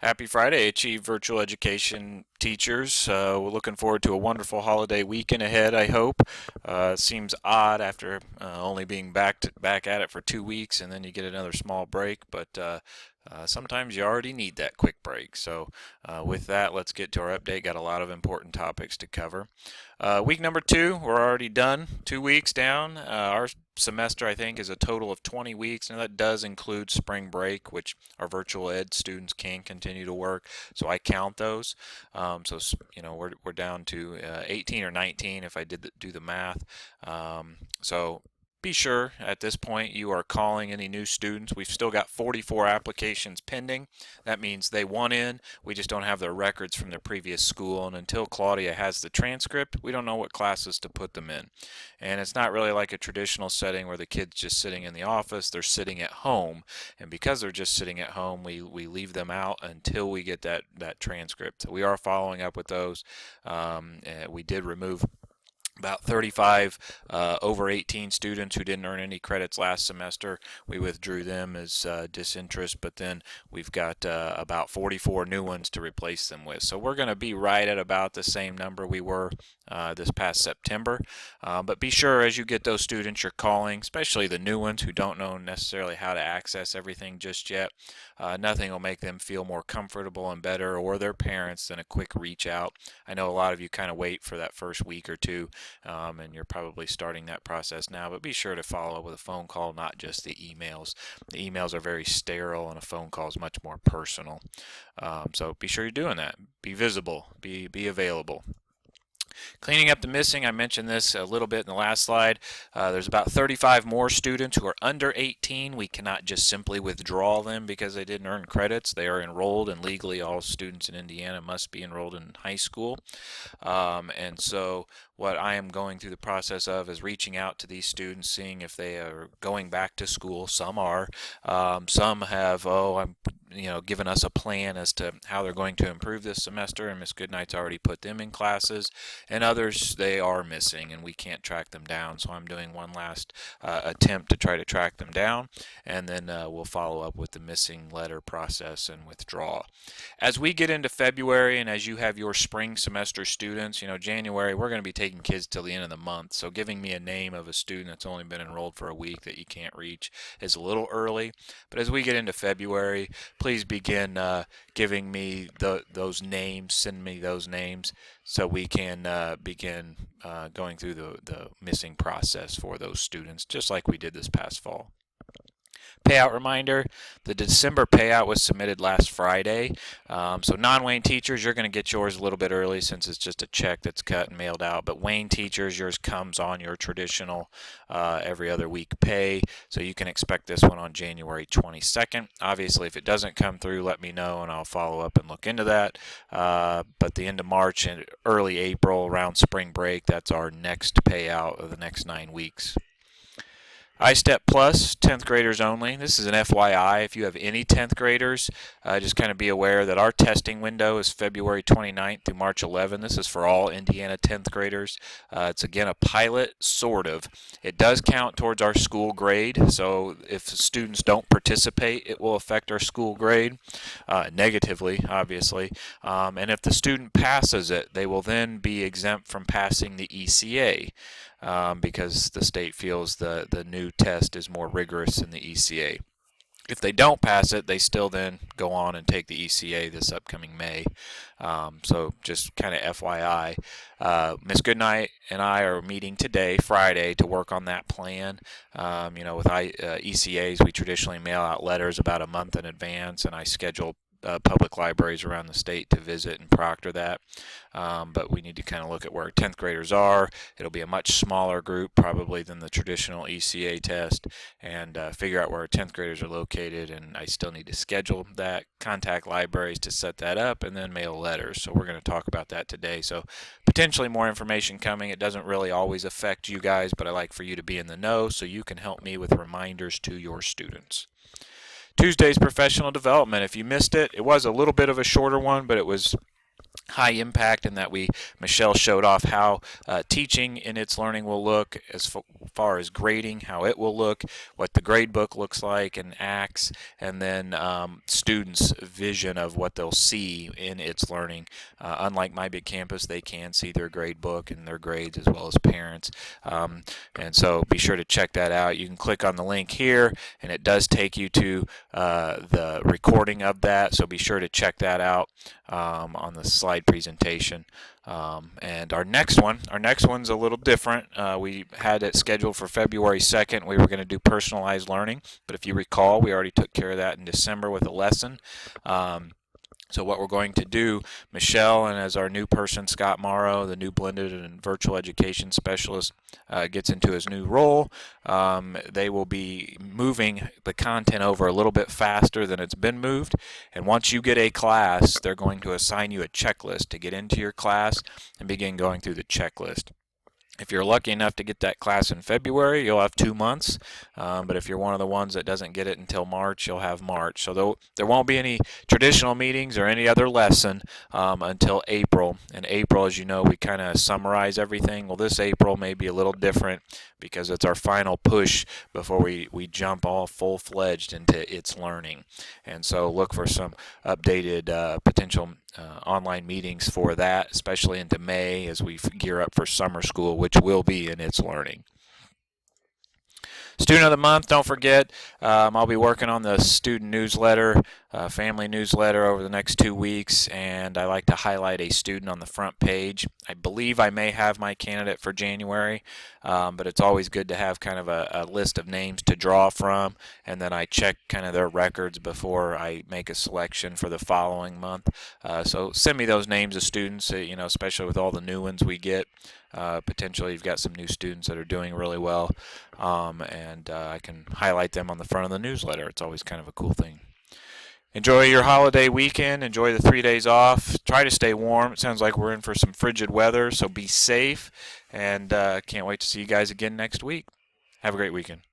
Happy Friday, Achieve Virtual Education teachers. We're looking forward to a wonderful holiday weekend ahead, I hope. Seems odd after only being back at it for 2 weeks and then you get another small break, but sometimes you already need that quick break. So, with that, let's get to our update. Got a lot of important topics to cover. Week number 2, we're already done. 2 weeks down. Our semester, I think, is a total of 20 weeks, and that does include spring break, which our virtual ed students can continue to work. So I count those. We're down to 18 or 19 if I do the math. So be sure at this point you are calling any new students. We've still got 44 applications pending. That means they want in. We just don't have their records from their previous school. And until Claudia has the transcript, we don't know what classes to put them in. And it's not really like a traditional setting where the kid's just sitting in the office. They're sitting at home. And because they're just sitting at home, we leave them out until we get that transcript. So we are following up with those. We did remove about 35 over 18 students who didn't earn any credits last semester. We withdrew them as disinterest, but then we've got about 44 new ones to replace them with. So we're going to be right at about the same number we were this past September. But be sure as you get those students you're calling, especially the new ones who don't know necessarily how to access everything just yet. Nothing will make them feel more comfortable and better, or their parents, than a quick reach out. I know a lot of you kind of wait for that first week or two, and you're probably starting that process now, but be sure to follow up with a phone call, not just the emails. The emails are very sterile, and a phone call is much more personal. So be sure you're doing that. Be visible, be available. Cleaning up the missing, I mentioned this a little bit in the last slide. There's about 35 more students who are under 18. We cannot just simply withdraw them because they didn't earn credits. They are enrolled, and legally all students in Indiana must be enrolled in high school. And so what I am going through the process of is reaching out to these students, seeing if they are going back to school. Some are. Some have, I'm given us a plan as to how they're going to improve this semester, and Miss Goodnight's already put them in classes, and others they are missing and we can't track them down. So I'm doing one last attempt to try to track them down, and then we'll follow up with the missing letter process and withdraw. As we get into February and as you have your spring semester students, January we're going to be taking kids till the end of the month, so giving me a name of a student that's only been enrolled for a week that you can't reach is a little early. But as we get into February, please begin giving me those names, send me those names so we can begin going through the missing process for those students, just like we did this past fall. Payout reminder, the December payout was submitted last Friday. So non-Wayne teachers, you're going to get yours a little bit early since it's just a check that's cut and mailed out. But Wayne teachers, yours comes on your traditional every other week pay. So you can expect this one on January 22nd. Obviously, if it doesn't come through, let me know and I'll follow up and look into that. But the end of March and early April, around spring break, that's our next payout of the next 9 weeks. iStep Plus, 10th graders only. This is an FYI. If you have any 10th graders, just kind of be aware that our testing window is February 29th through March 11th. This is for all Indiana 10th graders. It's again a pilot, sort of. It does count towards our school grade, so if students don't participate, it will affect our school grade negatively, obviously. And if the student passes it, they will then be exempt from passing the ECA. Because the state feels the new test is more rigorous than the ECA. If they don't pass it, they still then go on and take the ECA this upcoming May. So just kind of FYI. Miss Goodnight and I are meeting today, Friday, to work on that plan. With ECAs, we traditionally mail out letters about a month in advance, and I schedule public libraries around the state to visit and proctor that. But we need to kind of look at where 10th graders are. It'll be a much smaller group probably than the traditional ECA test, and figure out where 10th graders are located, and I still need to schedule that, contact libraries to set that up, and then mail letters. So we're going to talk about that today. So potentially more information coming. It doesn't really always affect you guys, but I like for you to be in the know so you can help me with reminders to your students. Tuesday's professional development. If you missed it, it was a little bit of a shorter one, but it was high impact, and that Michelle showed off how teaching in its learning will look, as far as grading, how it will look, what the grade book looks like and acts, and then students' vision of what they'll see in its learning. Unlike My Big Campus, they can see their grade book and their grades as well as parents. And so be sure to check that out. You can click on the link here, and it does take you to the recording of that, so be sure to check that out on the slide presentation. And our next one's a little different. We had it scheduled for February 2nd. We were going to do personalized learning, but if you recall, we already took care of that in December with a lesson. So what we're going to do, Michelle, and as our new person, Scott Morrow, the new blended and virtual education specialist, gets into his new role, they will be moving the content over a little bit faster than it's been moved. And once you get a class, they're going to assign you a checklist to get into your class and begin going through the checklist. If you're lucky enough to get that class in February, you'll have 2 months. But if you're one of the ones that doesn't get it until March, you'll have March. So there won't be any traditional meetings or any other lesson until April. And April, as you know, we kind of summarize everything. Well, this April may be a little different because it's our final push before we jump all full-fledged into its learning. And so look for some updated potential online meetings for that, especially into May as we gear up for summer school, which will be in its learning. Student of the Month, don't forget, I'll be working on the student newsletter, family newsletter over the next 2 weeks, and I like to highlight a student on the front page. I believe I may have my candidate for January, but it's always good to have kind of a list of names to draw from, and then I check kind of their records before I make a selection for the following month. So send me those names of students, especially with all the new ones we get. Potentially you've got some new students that are doing really well, and I can highlight them on the front of the newsletter. It's always kind of a cool thing. Enjoy your holiday weekend. Enjoy the 3 days off. Try to stay warm. It sounds like we're in for some frigid weather, so be safe, and can't wait to see you guys again next week. Have a great weekend.